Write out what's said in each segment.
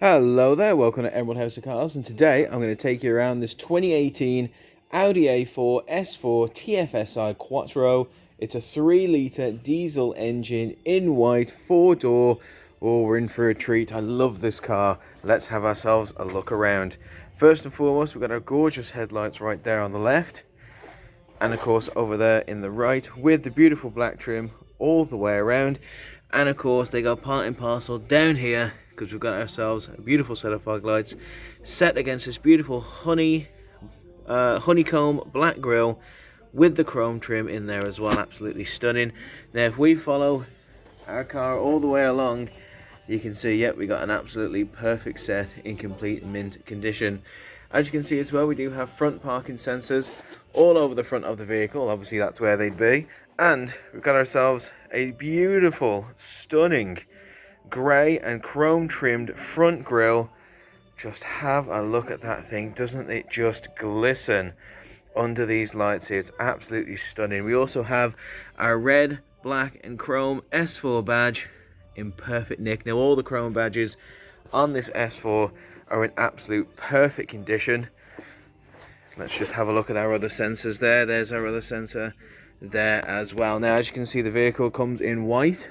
Hello there, welcome to Emerald House of Cars, and today I'm going to take you around this 2018 Audi A4 S4 Tfsi Quattro. It's a 3-litre diesel engine in white, 4-door. Oh, we're in for a treat. I love this car. Let's have ourselves a look around. First and foremost, we've got our gorgeous headlights right there on the left, and of course over there in the right with the beautiful black trim all the way around. And of course they go part and parcel down here because we've got ourselves a beautiful set of fog lights set against this beautiful honeycomb black grille with the chrome trim in there as well. Absolutely stunning. Now if we follow our car all the way along, you can see, yep, we got an absolutely perfect set in complete mint condition. As you can see as well, we do have front parking sensors all over the front of the vehicle. Obviously that's where they'd be. And we've got ourselves a beautiful, stunning grey and chrome trimmed front grille. Just have a look at that thing. Doesn't it just glisten under these lights here? It's absolutely stunning. We also have our red, black and chrome S4 badge in perfect nick. Now all the chrome badges on this S4 are in absolute perfect condition. Let's just have a look at our other sensors there. There's our other sensor there as well. Now as you can see, the vehicle comes in white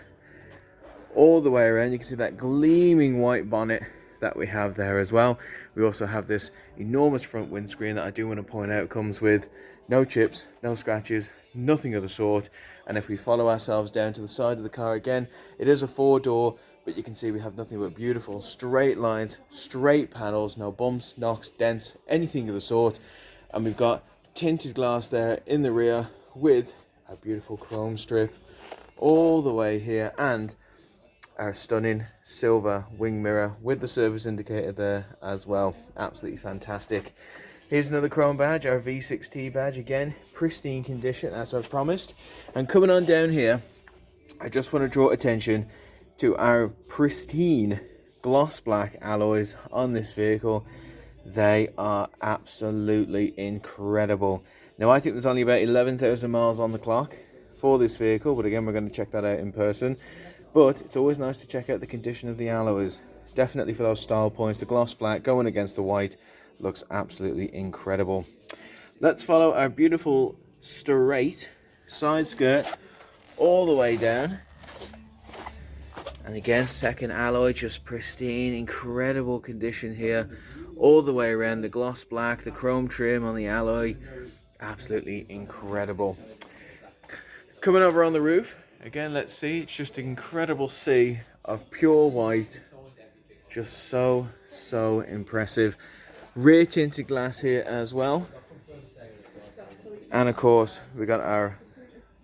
all the way around. You can see that gleaming white bonnet that we have there as well. We also have this enormous front windscreen that I do want to point out comes with no chips, no scratches, nothing of the sort. And if we follow ourselves down to the side of the car again, it is a 4-door, but you can see we have nothing but beautiful straight lines, straight panels, no bumps, knocks, dents, anything of the sort. And we've got tinted glass there in the rear with a beautiful chrome strip all the way here, and our stunning silver wing mirror with the service indicator there as well. Absolutely fantastic. Here's another chrome badge, our V6T badge, again pristine condition as I've promised. And coming on down here, I just want to draw attention to our pristine gloss black alloys on this vehicle. They are absolutely incredible. Now I think there's only about 11,000 miles on the clock for this vehicle, but again we're going to check that out in person. But it's always nice to check out the condition of the alloys. Definitely for those style points, the gloss black going against the white looks absolutely incredible. Let's follow our beautiful straight side skirt all the way down. And again, second alloy, just pristine, incredible condition here. All the way around, the gloss black, the chrome trim on the alloy, absolutely incredible. Coming over on the roof, again, let's see, it's just an incredible sea of pure white. Just so impressive. Rear tinted glass here as well. And of course, we got our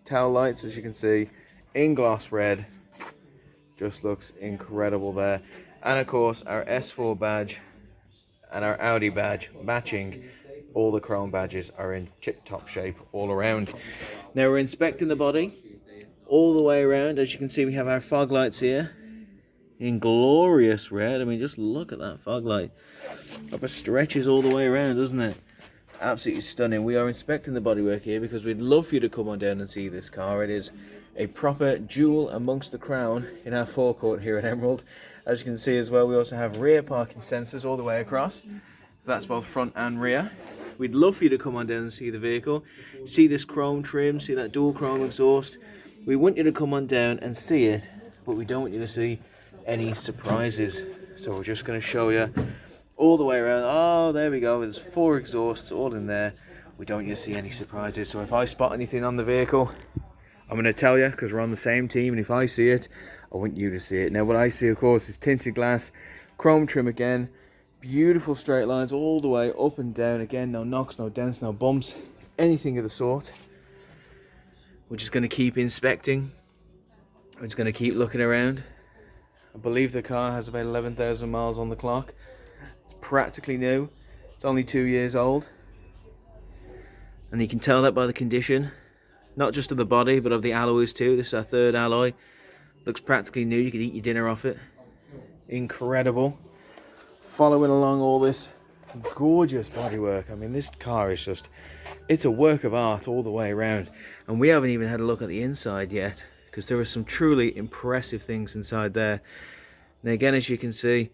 tail lights, as you can see, in gloss red. Just looks incredible there. And of course, our S4 badge and our Audi badge matching. All the chrome badges are in tip-top shape all around. Now we're inspecting the body all the way around. As you can see, we have our fog lights here in glorious red. I mean, just look at that fog light. Proper stretches all the way around, doesn't it? Absolutely stunning. We are inspecting the bodywork here because we'd love for you to come on down and see this car. It is a proper jewel amongst the crown in our forecourt here at Emerald. As you can see as well, we also have rear parking sensors all the way across. So that's both front and rear. We'd love for you to come on down and see the vehicle. See this chrome trim, see that dual chrome exhaust. We want you to come on down and see it, but we don't want you to see any surprises. So we're just going to show you all the way around. Oh, there we go. There's 4 exhausts all in there. We don't want you to see any surprises. So if I spot anything on the vehicle, I'm going to tell you because we're on the same team. And if I see it, I want you to see it. Now what I see, of course, is tinted glass, chrome trim again, beautiful straight lines all the way up and down. Again, no knocks, no dents, no bumps, anything of the sort. We're just going to keep inspecting. We're just going to keep looking around. I believe the car has about 11,000 miles on the clock. It's practically new. It's only 2 years old. And you can tell that by the condition, not just of the body, but of the alloys too. This is our 3rd alloy. Looks practically new. You could eat your dinner off it. Incredible. Following along all this gorgeous bodywork. I mean, this car is just, it's a work of art all the way around. And we haven't even had a look at the inside yet, because there are some truly impressive things inside there. Now again, as you can see,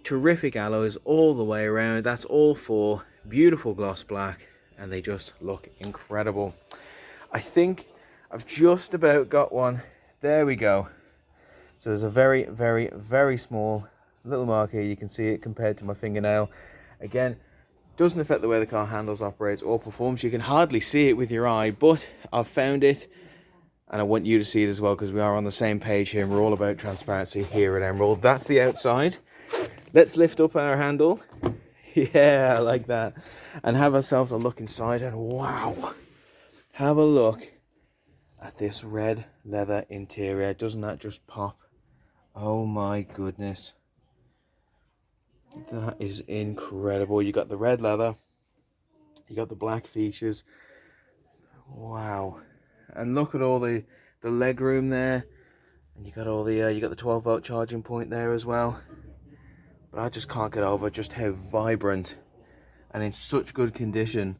Terrific alloys all the way around. That's all for beautiful gloss black, and they just look incredible. I think I've just about got one. There we go. So there's a very, very, very small little mark here. You can see it compared to my fingernail. Again, doesn't affect the way the car handles, operates, or performs. You can hardly see it with your eye, but I've found it, and I want you to see it as well, because we are on the same page here, and we're all about transparency here at Emerald. That's the outside. Let's lift up our handle. Yeah, I like that. And have ourselves a look inside, and wow, have a look at this red leather interior. Doesn't that just pop? Oh my goodness. That is incredible. You got the red leather, you got the black features. Wow. And look at all the leg room there. And you got all the you got the 12-volt charging point there as well. But I just can't get over just how vibrant and in such good condition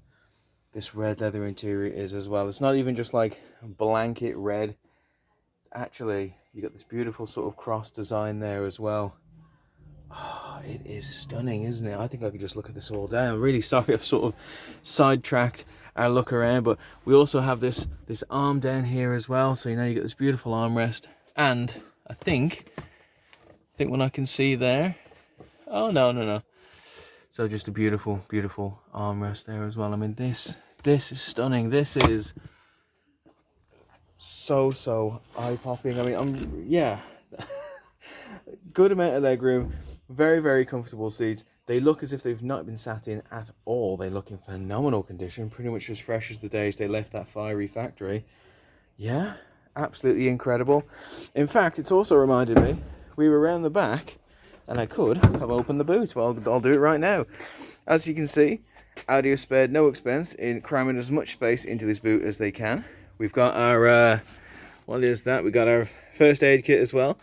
this red leather interior is as well. It's not even just like blanket red. It's actually, you got this beautiful sort of cross design there as well. Oh, it is stunning, isn't it? I think I could just look at this all day. I'm really sorry I've sort of sidetracked our look around, but we also have this arm down here as well. So you know, you get this beautiful armrest, and I think when I can see there. Oh, no. So just a beautiful, beautiful armrest there as well. I mean, this is stunning. This is so eye-popping. I mean, yeah. Good amount of leg room. Very, very comfortable seats. They look as if they've not been sat in at all. They look in phenomenal condition. Pretty much as fresh as the days they left that fiery factory. Yeah, absolutely incredible. In fact, it's also reminded me, we were around the back, and I could have opened the boot. Well, I'll do it right now. As you can see, Audi have spared no expense in cramming as much space into this boot as they can. We've got our, what is that? We've got our first aid kit as well,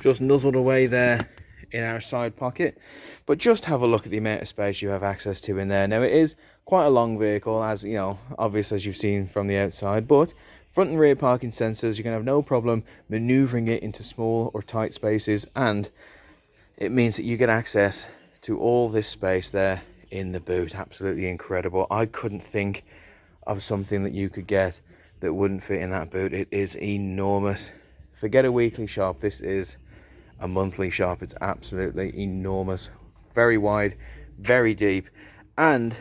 just nuzzled away there in our side pocket. But just have a look at the amount of space you have access to in there. Now, it is quite a long vehicle, as you know, obvious as you've seen from the outside, but front and rear parking sensors, you can have no problem maneuvering it into small or tight spaces, and it means that you get access to all this space there in the boot. Absolutely incredible. I couldn't think of something that you could get that wouldn't fit in that boot. It is enormous. Forget a weekly shop, this is a monthly shop. It's absolutely enormous. Very wide, very deep, and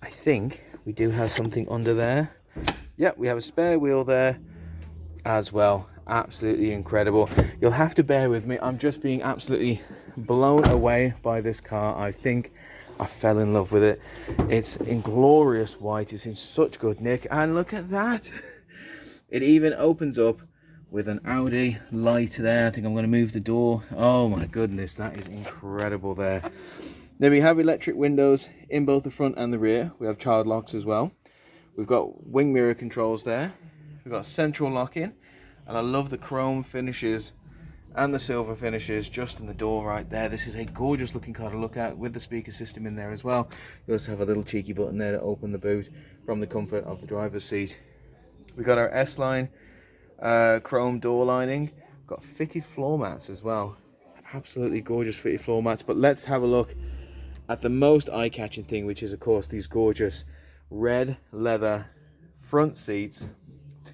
I think we do have something under there. Yep, we have a spare wheel there as well. Absolutely incredible. You'll have to bear with me. I'm just being absolutely blown away by this car. I think I fell in love with it. It's in glorious white. It's in such good nick. And look at that. It even opens up with an Audi light there. I think I'm going to move the door. Oh my goodness, that is incredible there. Then we have electric windows in both the front and the rear. We have child locks as well. We've got wing mirror controls there. We've got central locking. And I love the chrome finishes and the silver finishes just in the door right there. This is a gorgeous looking car to look at with the speaker system in there as well. You also have a little cheeky button there to open the boot from the comfort of the driver's seat. We've got our S-line chrome door lining. We've got fitted floor mats as well. Absolutely gorgeous fitted floor mats. But let's have a look at the most eye-catching thing, which is of course these gorgeous red leather front seats.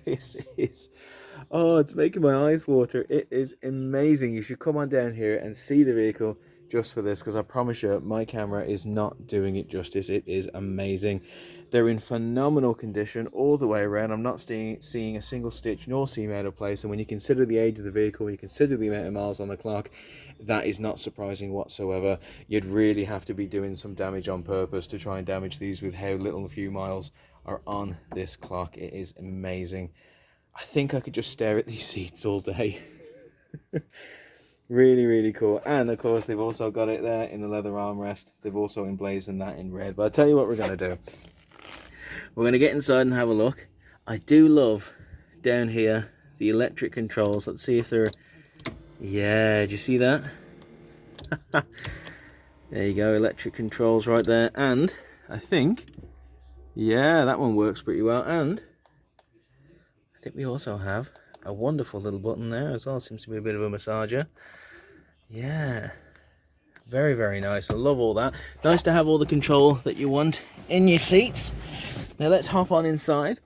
This is... oh, it's making my eyes water. It is amazing. You should come on down here and see the vehicle just for this, because I promise you, my camera is not doing it justice. It is amazing. They're in phenomenal condition all the way around. I'm not seeing a single stitch nor seam out of place. And when you consider the age of the vehicle, when you consider the amount of miles on the clock, that is not surprising whatsoever. You'd really have to be doing some damage on purpose to try and damage these with how little a few miles are on this clock. It is amazing. I think I could just stare at these seats all day. Really, really cool. And of course, they've also got it there in the leather armrest. They've also emblazoned that in red. But I'll tell you what we're going to do. We're going to get inside and have a look. I do love down here the electric controls. Let's see if they're... yeah, do you see that? There you go, electric controls right there. And I think, yeah, that one works pretty well. And I think we also have a wonderful little button there as well. Seems to be a bit of a massager. Yeah, very, very nice. I love all that. Nice to have all the control that you want in your seats. Now let's hop on inside,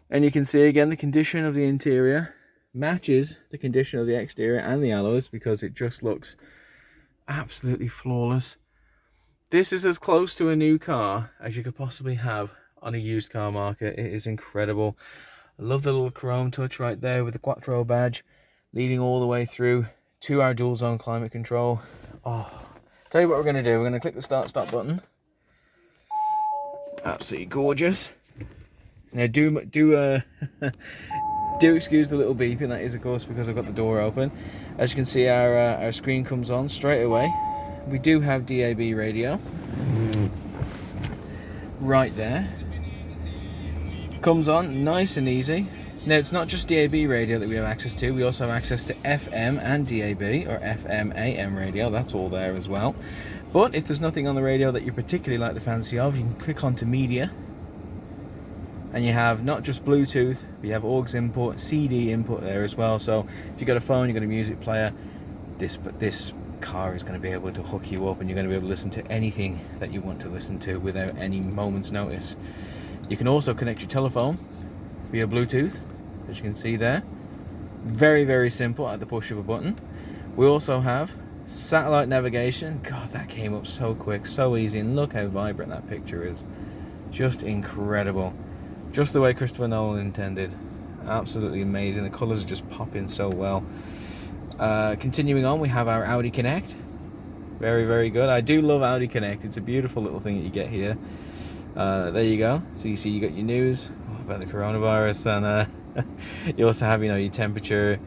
and you can see again the condition of the interior matches the condition of the exterior and the alloys, because it just looks absolutely flawless. This is as close to a new car as you could possibly have on a used car market. It is incredible. I love the little chrome touch right there with the Quattro badge leading all the way through to our dual zone climate control. Oh, tell you what we're going to do. We're going to click the start button. Absolutely gorgeous. Now do excuse the little beeping. That is of course because I've got the door open. As you can see, our screen comes on straight away. We do have DAB radio right there. Comes on nice and easy. Now it's not just DAB radio that we have access to. We also have access to FM and DAB, or FM AM radio. That's all there as well. But if there's nothing on the radio that you particularly like the fancy of, you can click onto media, and you have not just Bluetooth, but you have aux input, CD input there as well. So if you've got a phone, you've got a music player, this car is going to be able to hook you up, and you're going to be able to listen to anything that you want to listen to without any moment's notice. You can also connect your telephone via Bluetooth, as you can see there. Very, very simple at the push of a button. We also have satellite navigation. God, that came up so quick, so easy, and look how vibrant that picture is. Just incredible. Just the way Christopher Nolan intended. Absolutely amazing. The colours just pop in so well. Continuing on, we have our Audi Connect. Very, very good. I do love Audi Connect. It's a beautiful little thing that you get here. There you go. So you see you got your news about the coronavirus, and you also have, your temperature,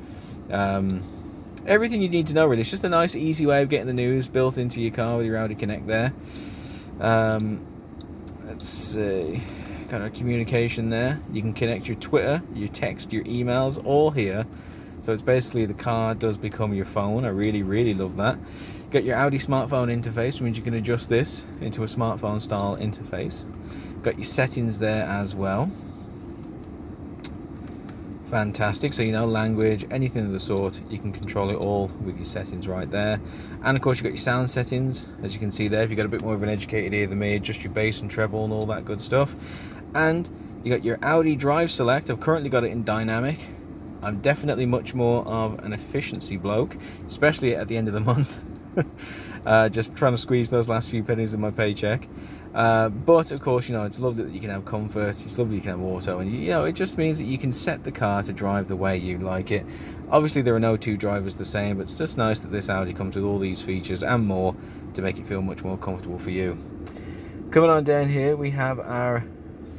everything you need to know really. It's just a nice easy way of getting the news built into your car with your Audi Connect there. Let's see, kind of communication there. You can connect your Twitter, your text, your emails, all here. So it's basically the car does become your phone. I really, really love that. Got your Audi smartphone interface, which means you can adjust this into a smartphone style interface. Got your settings there as well. Fantastic. So language, anything of the sort, you can control it all with your settings right there. And of course you've got your sound settings, as you can see there. If you've got a bit more of an educated ear than me, adjust your bass and treble and all that good stuff. And you got your Audi DriveSelect. I've currently got it in dynamic. I'm definitely much more of an efficiency bloke, especially at the end of the month. Just trying to squeeze those last few pennies of my paycheck. But of course, it's lovely that you can have comfort. It's lovely you can have auto, and it just means that you can set the car to drive the way you like it. Obviously, there are no two drivers the same, but it's just nice that this Audi comes with all these features and more to make it feel much more comfortable for you. Coming on down here, we have our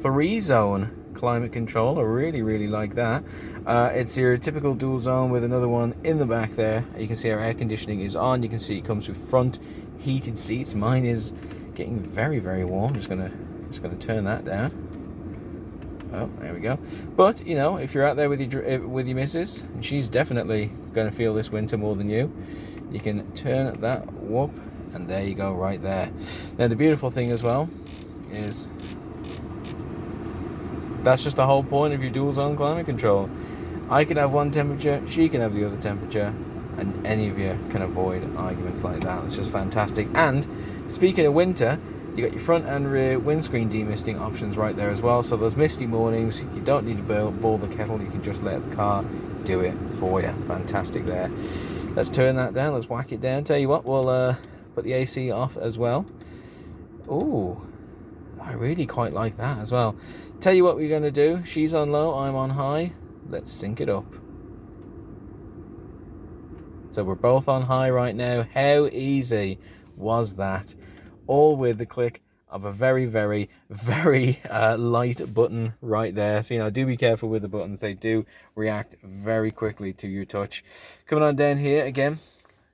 3-zone climate control. I really, really like that. It's your typical dual zone with another one in the back there. You can see our air conditioning is on. You can see it comes with front heated seats. Mine is getting very, very warm. Just gonna turn that down. Oh, there we go. But if you're out there with your missus, and she's definitely gonna feel this winter more than you, you can turn that whoop, and there you go, right there. Now the beautiful thing as well is that's just the whole point of your dual zone climate control. I can have one temperature, she can have the other temperature, and any of you can avoid arguments like that. It's just fantastic. And speaking of winter, you got your front and rear windscreen demisting options right there as well. So those misty mornings, you don't need to boil the kettle. You can just let the car do it for you. Fantastic there. Let's turn that down. Let's whack it down. Tell you what, we'll put the AC off as well. Ooh, I really quite like that as well. Tell you what we're going to do. She's on low, I'm on high. Let's sync it up. So we're both on high right now. How easy was that? All with the click of a very, very, very light button right there. So, do be careful with the buttons. They do react very quickly to your touch. Coming on down here again,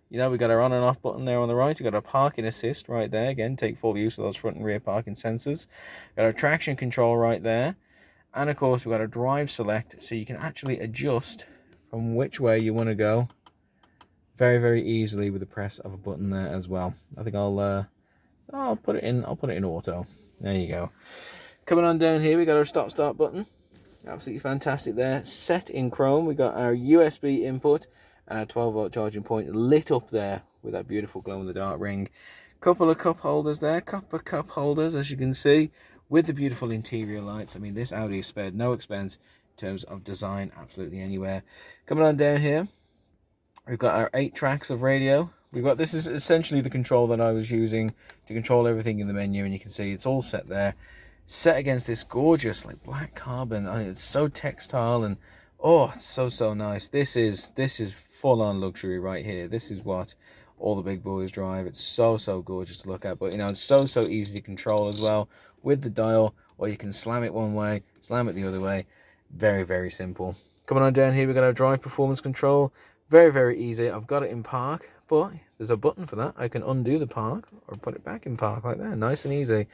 we've got our on and off button there on the right. We've got our parking assist right there. Again, take full use of those front and rear parking sensors. Got our traction control right there. And of course, we've got our drive select, so you can actually adjust from which way you want to go very, very easily with the press of a button there as well. I think I'll put it in auto. There you go. Coming on down here, we got our stop start button. Absolutely fantastic there. Set in chrome. We got our USB input and our 12-volt charging point lit up there with that beautiful glow-in-the-dark ring. Couple of cup holders there, couple of cup holders, as you can see, with the beautiful interior lights. I mean, this Audi has spared no expense in terms of design, absolutely anywhere. Coming on down here, we've got our 8 tracks of radio. We've got, this is essentially the control that I was using to control everything in the menu, and you can see it's all set there, set against this gorgeous like black carbon. I mean, it's so textile, and oh, it's so nice. This is full-on luxury right here. This is what all the big boys drive. It's so gorgeous to look at, but you know, it's so easy to control as well with the dial, or you can slam it one way, slam it the other way. Very simple. Coming on down here, we've got our drive performance control. Very easy. I've got it in park, but there's a button for that. I can undo the park or put it back in park like that. Nice and easy.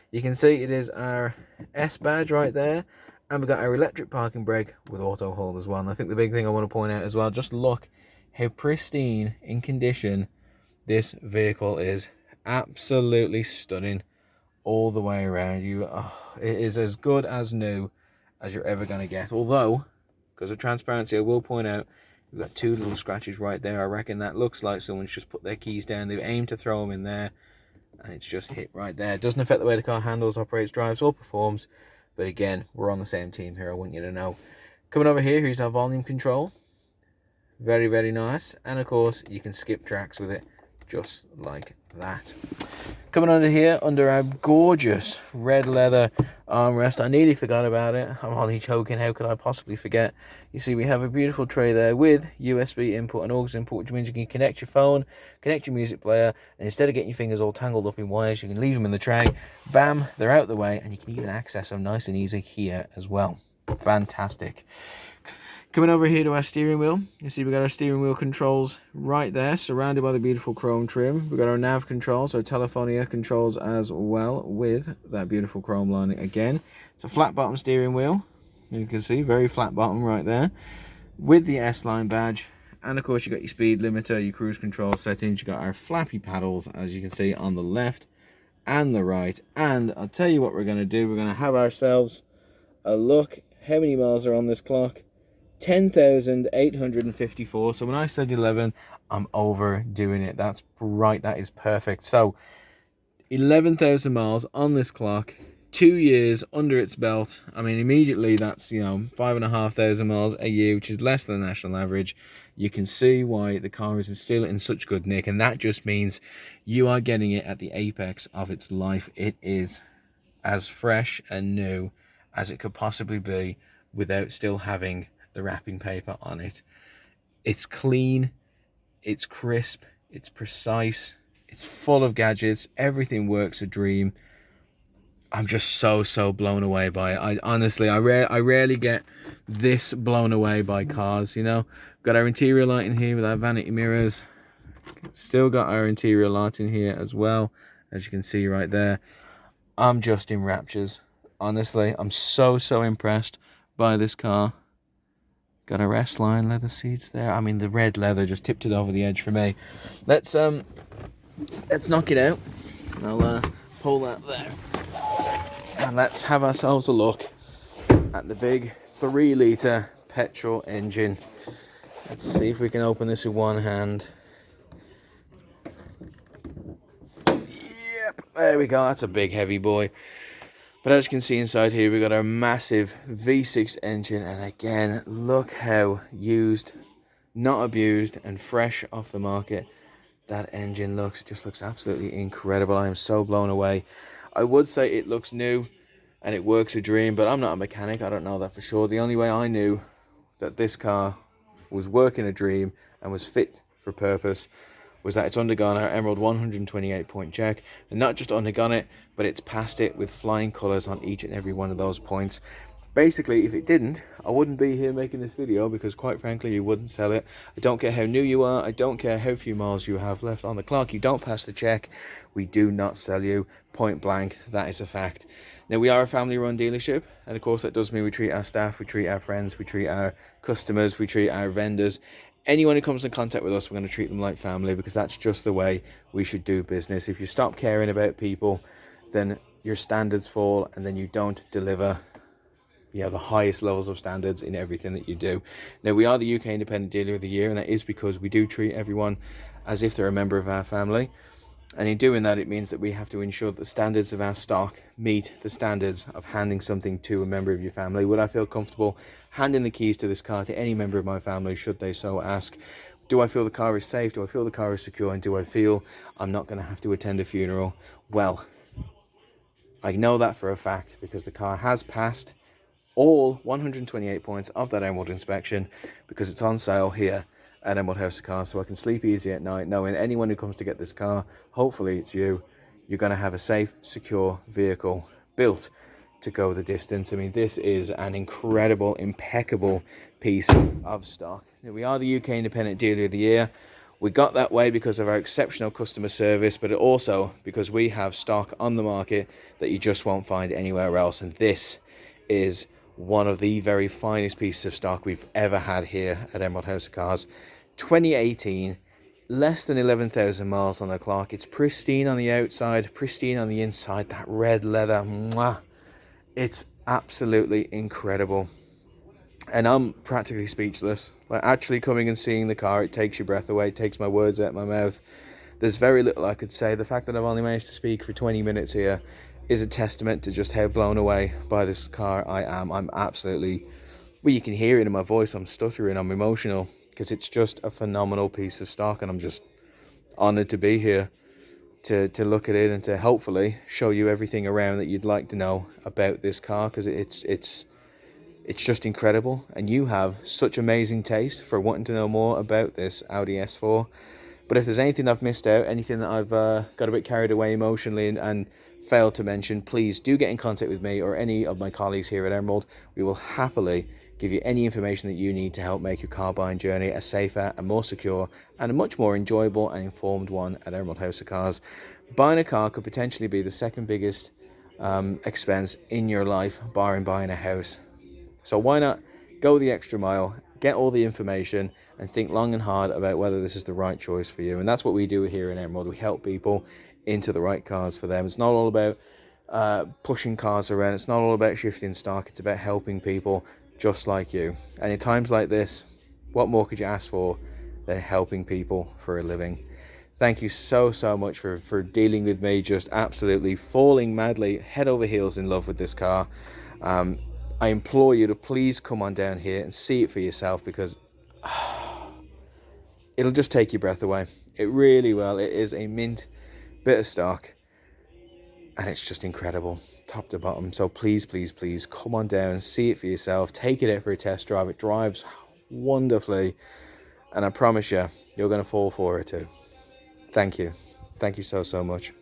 You can see it is our S badge right there, and we've got our electric parking brake with auto hold as well. And I think the big thing I want to point out as well, just look how pristine in condition this vehicle is. Absolutely stunning all the way around. It is as good as new as you're ever going to get. Although, because of transparency, I will point out we've got 2 little scratches right there. I reckon that looks like someone's just put their keys down. They've aimed to throw them in there, and it's just hit right there. It doesn't affect the way the car handles, operates, drives, or performs. But again, we're on the same team here, I want you to know. Coming over here, here's our volume control. Very nice. And of course, you can skip tracks with it, just like that. Coming under here, under our gorgeous red leather armrest. I nearly forgot about it. I'm only joking. How could I possibly forget? You see, we have a beautiful tray there with USB input and aux input, which means you can connect your phone, connect your music player, and instead of getting your fingers all tangled up in wires, you can leave them in the tray. Bam, they're out the way, and you can even access them nice and easy here as well. Fantastic. Coming over here to our steering wheel, you see we got our steering wheel controls right there, surrounded by the beautiful chrome trim. We've got our nav controls, our Telefonia controls as well, with that beautiful chrome lining again. It's a flat bottom steering wheel, you can see, very flat bottom right there, with the S-Line badge. And of course you got your speed limiter, your cruise control settings. You got our flappy paddles, as you can see, on the left and the right. And I'll tell you what we're going to do. We're going to have ourselves a look. How many miles are on this clock? 10,854. So when I said 11, I'm overdoing it. That's right, that is perfect. So 11,000 miles on this clock, 2 years under its belt. I mean, immediately that's, you know, 5,500 miles a year, which is less than the national average. You can see why the car is still in such good nick, and that just means you are getting it at the apex of its life. It is as fresh and new as it could possibly be without still having the wrapping paper on it. It's clean, it's crisp, it's precise, it's full of gadgets, everything works a dream. I'm just so blown away by it. I rarely get this blown away by cars, you know. Got our interior lighting here with our vanity mirrors. Still got our interior lighting here as well, as you can see right there. I'm just in raptures. Honestly, I'm so impressed by this car. Got our S-Line leather seats there. I mean, the red leather just tipped it over the edge for me. Let's knock it out. I'll pull that there. And let's have ourselves a look at the big 3-litre petrol engine. Let's see if we can open this with one hand. Yep, there we go. That's a big heavy boy. But as you can see inside here, we've got our massive V6 engine. And again, look how used, not abused, and fresh off the market that engine looks. It just looks absolutely incredible. I am so blown away. I would say it looks new and it works a dream, but I'm not a mechanic. I don't know that for sure. The only way I knew that this car was working a dream and was fit for purpose was that it's undergone our Emerald 128-point check. And not just undergone it, but it's passed it with flying colours on each and every one of those points. Basically, if it didn't, I wouldn't be here making this video, because quite frankly, you wouldn't sell it. I don't care how new you are. I don't care how few miles you have left on the clock. You don't pass the check, we do not sell you. Point blank, that is a fact. Now, we are a family-run dealership, and of course that does mean we treat our staff, we treat our friends, we treat our customers, we treat our vendors. Anyone who comes in contact with us, we're going to treat them like family, because that's just the way we should do business. If you stop caring about people, then your standards fall, and then you don't deliver the highest levels of standards in everything that you do. Now, we are the UK Independent Dealer of the Year, and that is because we do treat everyone as if they're a member of our family. And in doing that, it means that we have to ensure that the standards of our stock meet the standards of handing something to a member of your family. Would I feel comfortable handing the keys to this car to any member of my family, should they so ask? Do I feel the car is safe? Do I feel the car is secure? And do I feel I'm not going to have to attend a funeral? Well, I know that for a fact, because the car has passed all 128 points of that Emerald inspection, because it's on sale here at Emerald House of Cars. So I can sleep easy at night knowing anyone who comes to get this car, hopefully it's you, you're going to have a safe, secure vehicle built to go the distance. I mean, this is an incredible, impeccable piece of stock. We are the UK Independent Dealer of the Year. We got that way because of our exceptional customer service, but also because we have stock on the market that you just won't find anywhere else. And this is one of the very finest pieces of stock we've ever had here at Emerald House of Cars. 2018, less than 11,000 miles on the clock. It's pristine on the outside, pristine on the inside. That red leather, mwah, it's absolutely incredible. And I'm practically speechless. Like, actually coming and seeing the car, it takes your breath away, it takes my words out of my mouth. There's very little I could say. The fact that I've only managed to speak for 20 minutes here is a testament to just how blown away by this car I am. I'm absolutely, well, you can hear it in my voice, I'm stuttering, I'm emotional, because it's just a phenomenal piece of stock, and I'm just honoured to be here to look at it and to hopefully show you everything around that you'd like to know about this car, because it's just incredible, and you have such amazing taste for wanting to know more about this Audi S4. But if there's anything I've missed out, anything that I've got a bit carried away emotionally and failed to mention, please do get in contact with me or any of my colleagues here at Emerald. We will happily give you any information that you need to help make your car buying journey a safer and more secure and a much more enjoyable and informed one at Emerald House of Cars. Buying a car could potentially be the second biggest expense in your life, barring buying a house. So why not go the extra mile, get all the information, and think long and hard about whether this is the right choice for you. And that's what we do here in Emerald. We help people into the right cars for them. It's not all about pushing cars around. It's not all about shifting stock. It's about helping people just like you. And in times like this, what more could you ask for than helping people for a living? Thank you so much for dealing with me just absolutely falling madly head over heels in love with this car. I implore you to please come on down here and see it for yourself, because it'll just take your breath away. It really will. It is a mint bit of stock, and it's just incredible top to bottom. So please come on down, see it for yourself, take it out for a test drive. It drives wonderfully, and I promise you, you're going to fall for it too. Thank you so much.